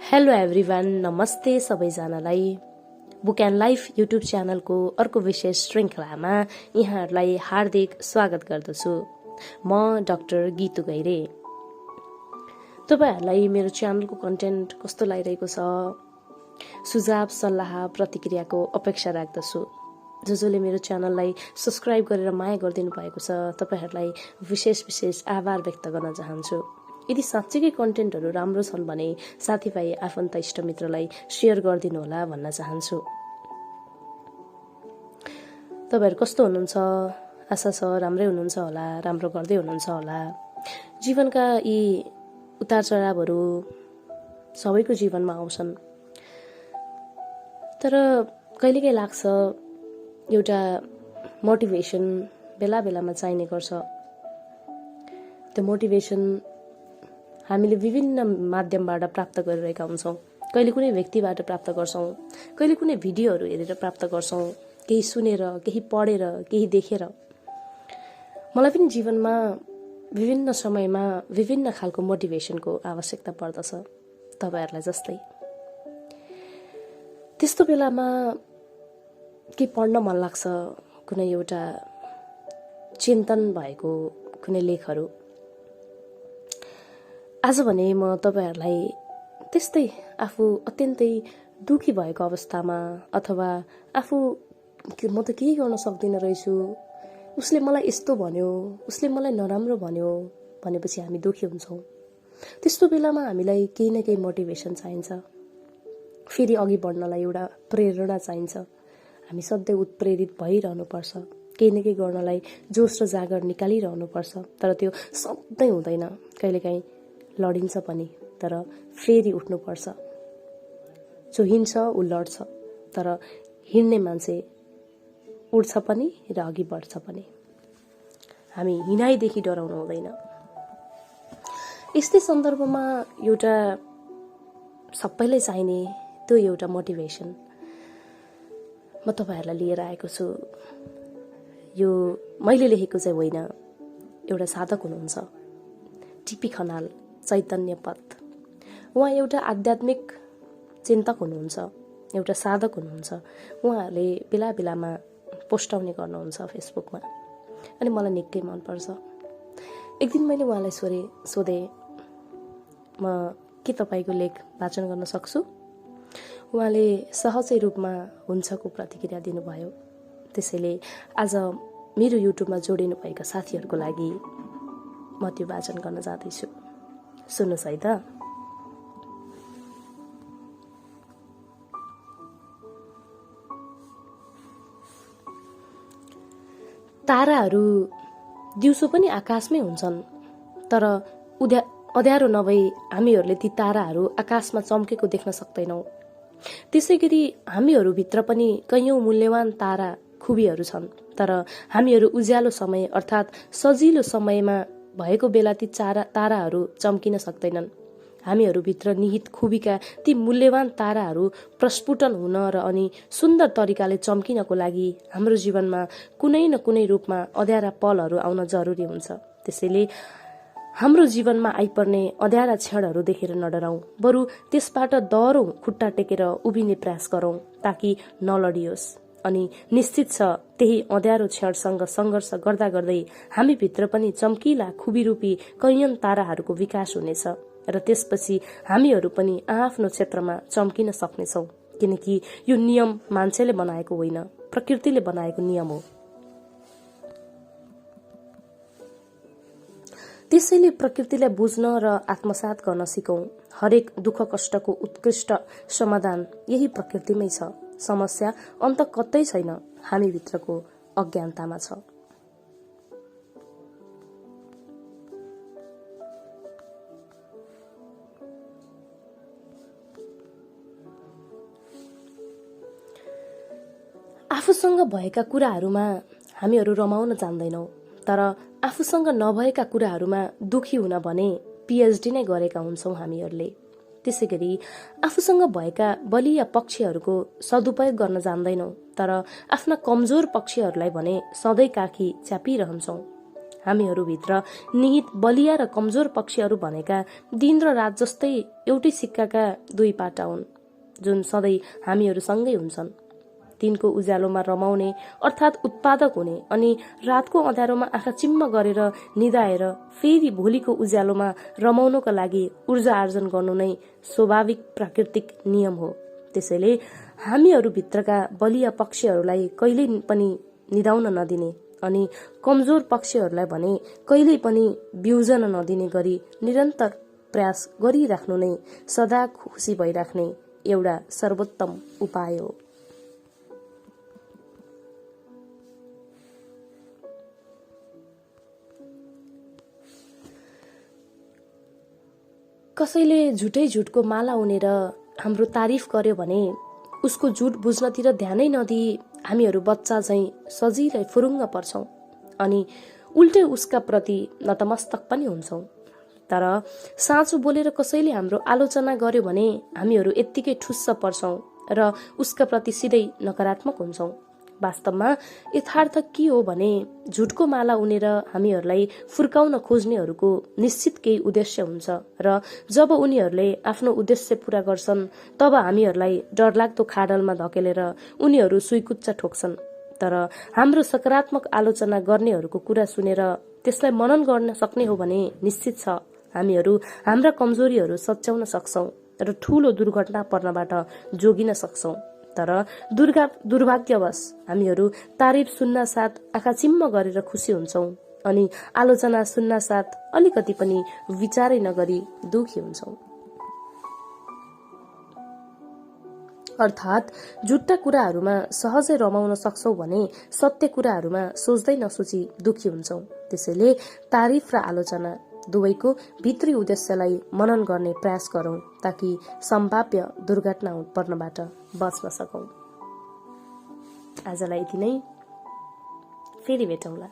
Hello everyone, नमस्ते सबैजनालाई। Book and life YouTube च्यानलको अर्को विशेष श्रृङ्खलामा यहाँहरूलाई हार्दिक स्वागत गर्दछु। म डाक्टर गीतु गैरे। तपाईहरूलाई मेरो च्यानलको कन्टेन्ट कस्तो लागिरहेको छ, सुझाव सल्लाह प्रतिक्रियाको अपेक्षा राख्दछु। जसले मेरो च्यानललाई सब्स्क्राइब गरेर माया गरिदिनु भएको छ, तपाईहरूलाई विशेष आभार व्यक्त गर्न चाहन्छु। यदि साँच्चीकै कन्टेन्टहरू राम्रो छन् भने साथीभाइ, आफन्त, इष्टमित्रलाई सेयर गरिदिनु होला भन्न चाहन्छु। तपाईहरू कस्तो हुनुहुन्छ? आशा छ राम्रै हुनुहुन्छ होला, राम्रो गर्दै हुनुहुन्छ होला। जीवनका यी उतार चढावहरू सबैको जीवनमा आउँछन्, तर कहिलेकाहीँ लाग्छ एउटा मोटिभेसन बेला बेलामा चाहिने गर्छ। त्यो मोटिभेसन हामीले विभिन्न माध्यमबाट प्राप्त गरिरहेका हुन्छौँ। कहिले कुनै व्यक्तिबाट प्राप्त गर्छौँ, कहिले कुनै भिडियोहरू हेरेर प्राप्त गर्छौँ, केही सुनेर, केही पढेर, केही देखेर। मलाई पनि जीवनमा विभिन्न समयमा विभिन्न खालको मोटिभेसनको आवश्यकता पर्दछ, तपाईहरूलाई जस्तै। त्यस्तो बेलामा के पढ्न मन लाग्छ, कुनै एउटा चिन्तन भएको कुनै लेखहरू। आज भने म तपाईहरूलाई त्यस्तै आफू अत्यन्तै दुखी भएको अवस्थामा, अथवा आफू म त केही गर्न सक्दिनँ रहेछु, उसले मलाई यस्तो भन्यो, उसले मलाई नराम्रो भन्यो भनेपछि हामी दुखी हुन्छौँ। त्यस्तो बेलामा हामीलाई केही न केही मोटिभेसन चाहिन्छ, फेरि अघि बढ्नलाई एउटा प्रेरणा चाहिन्छ। हामी सधैँ उत्प्रेरित भइरहनुपर्छ, केही न केही गर्नलाई जोस र जागर निकालिरहनुपर्छ। तर त्यो सधैँ हुँदैन, कहिलेकाहीँ लडिन्छ पनि, तर फेरि उठ्नुपर्छ। जो हिँड्छ ऊ लड्छ, तर हिँड्ने मान्छे उड्छ पनि र अघि बढ्छ पनि। हामी हिँडाइदेखि डराउनु हुँदैन। यस्तै सन्दर्भमा एउटा सबैलाई चाहिने त्यो एउटा मोटिभेसन म तपाईहरूलाई लिएर आएको छु। यो मैले लेखेको चाहिँ होइन, एउटा साधक हुनुहुन्छ, टिपी खनाल, चैतन्य पथ। उहाँ एउटा आध्यात्मिक चिन्तक हुनुहुन्छ, एउटा साधक हुनुहुन्छ। उहाँहरूले बेला बेलामा पोस्टाउने गर्नुहुन्छ फेसबुकमा, अनि मलाई निकै मनपर्छ। एक दिन मैले उहाँलाई सोधेँ, म के तपाईँको लेख वाचन गर्न सक्छु? उहाँले सहजै रूपमा हुन्छको प्रतिक्रिया दिनुभयो। त्यसैले आज मेरो युट्युबमा जोडिनु भएका साथीहरूको लागि म त्यो वाचन गर्न जाँदैछु। सुन्नुहोस् है त। ताराहरू दिउँसो पनि आकाशमै हुन्छन्, तर अँध्यारो नभई हामीहरूले ती ताराहरू आकाशमा चम्केको देख्न सक्दैनौँ। त्यसै गरी हामीहरूभित्र पनि कैयौं मूल्यवान तारा खुबीहरू छन्, तर हामीहरू उज्यालो समय अर्थात् सजिलो समयमा भएको बेला ती ताराहरू चम्किन सक्दैनन्। हामीहरूभित्र निहित खुबीका ती मूल्यवान ताराहरू प्रस्फुटन हुन र अनि सुन्दर तरिकाले चम्किनको लागि हाम्रो जीवनमा कुनै न कुनै रूपमा अँध्यारा पलहरू आउन जरुरी हुन्छ। त्यसैले हाम्रो जीवनमा आइपर्ने अँध्यारा क्षणहरू देखेर नडराउँ, बरु त्यसबाट दह्रो खुट्टा टेकेर उभिने प्रयास गरौँ, ताकि नलडियोस्। अनि निश्चित छ त्यही अँध्यारो क्षणसँग सङ्घर्ष गर्दा गर्दै हामीभित्र पनि चम्किला खुबीरूपी कैयन ताराहरूको विकास हुनेछ, र त्यसपछि हामीहरू पनि आफ्नो क्षेत्रमा चम्किन सक्नेछौँ। किनकि यो नियम मान्छेले बनाएको होइन, प्रकृतिले बनाएको नियम हो। त्यसैले प्रकृतिलाई बुझ्न र आत्मसात गर्न सिकौं। हरेक दुःख कष्टको उत्कृष्ट समाधान यही प्रकृतिमै छ। समस्या अन्त कतै छैन, हामी भित्रको अज्ञानतामा छ। आफूसँग भएका कुराहरूमा हामीहरू रमाउन जान्दैनौँ, तर आफूसँग नभएका कुराहरूमा दुखी हुन भने पिएचडी नै गरेका हुन्छौँ हामीहरूले। त्यसै गरी आफूसँग भएका बलिया पक्षहरूको सदुपयोग गर्न जान्दैनौँ, तर आफ्ना कमजोर पक्षहरूलाई भने सधैँ काखी च्यापिरहन्छौँ। हामीहरूभित्र निहित बलिया र कमजोर पक्षहरू भनेका दिन र रात जस्तै एउटै सिक्काका दुई पाटा हुन्, जुन सधैँ हामीहरूसँगै हुन्छन्। दिनको उज्यालोमा रमाउने अर्थात् उत्पादक हुने अनि रातको अँध्यारोमा आँखा चिम्म गरेर निदाएर फेरि भोलिको उज्यालोमा रमाउनका लागि ऊर्जा आर्जन गर्नु नै स्वाभाविक प्राकृतिक नियम हो। त्यसैले हामीहरूभित्रका बलिया पक्षहरूलाई कहिल्यै पनि निदाउन नदिने अनि कमजोर पक्षहरूलाई भने कहिल्यै पनि बिउजन नदिने गरी निरन्तर प्रयास गरिराख्नु नै सदा खुसी भइराख्ने एउटा सर्वोत्तम उपाय हो। कसैले झुटको माला उनेर हाम्रो तारिफ गर्यो भने उसको झुट बुझ्नतिर ध्यानै नदिई हामीहरू बच्चा झैं सजिलै फुरुङ्ग पर्छौं अनि उल्टै उसका प्रति नतमस्तक पनि हुन्छौं। तर साँचो बोलेर कसैले हाम्रो आलोचना गर्यो भने हामीहरू यत्तिकै ठुस्स पर्छौं र उसका प्रति सिधै नकारात्मक हुन्छौं। वास्तवमा यथार्थ के हो भने झुटको माला उनेर हामीहरूलाई फुर्काउन खोज्नेहरूको निश्चित केही उद्देश्य हुन्छ र जब उनीहरूले आफ्नो उद्देश्य पूरा गर्छन् तब हामीहरूलाई डरलाग्दो खाडलमा धकेलेर उनीहरू सुइकुच्चा ठोक्छन्। तर हाम्रो सकारात्मक आलोचना गर्नेहरूको कुरा सुनेर त्यसलाई मनन गर्न सक्ने हो भने निश्चित छ हामीहरू हाम्रा कमजोरीहरू सच्याउन सक्छौं र ठूलो दुर्घटना पर्नबाट जोगिन सक्छौं। तर दुर्भाग्यवश हामीहरू तारिफ सुन्न साथ आँखा चिम्म गरेर खुसी हुन्छौं अनि आलोचना सुन्न साथ अलिकति पनि विचारै नगरी दुखी हुन्छौं। अर्थात् झुट्टा कुराहरूमा सहजै रमाउन सक्छौं भने सत्य कुराहरूमा सोच्दै नसोची दुखी हुन्छौं। त्यसैले तारिफ र आलोचना दुवैको भित्री उद्देश्यलाई मनन गर्ने प्रयास गरौं ताकि सम्भाव्य दुर्घटना पर्नबाट बच्न सकौं। आजलाई यति नै, फेरि भेटौँला।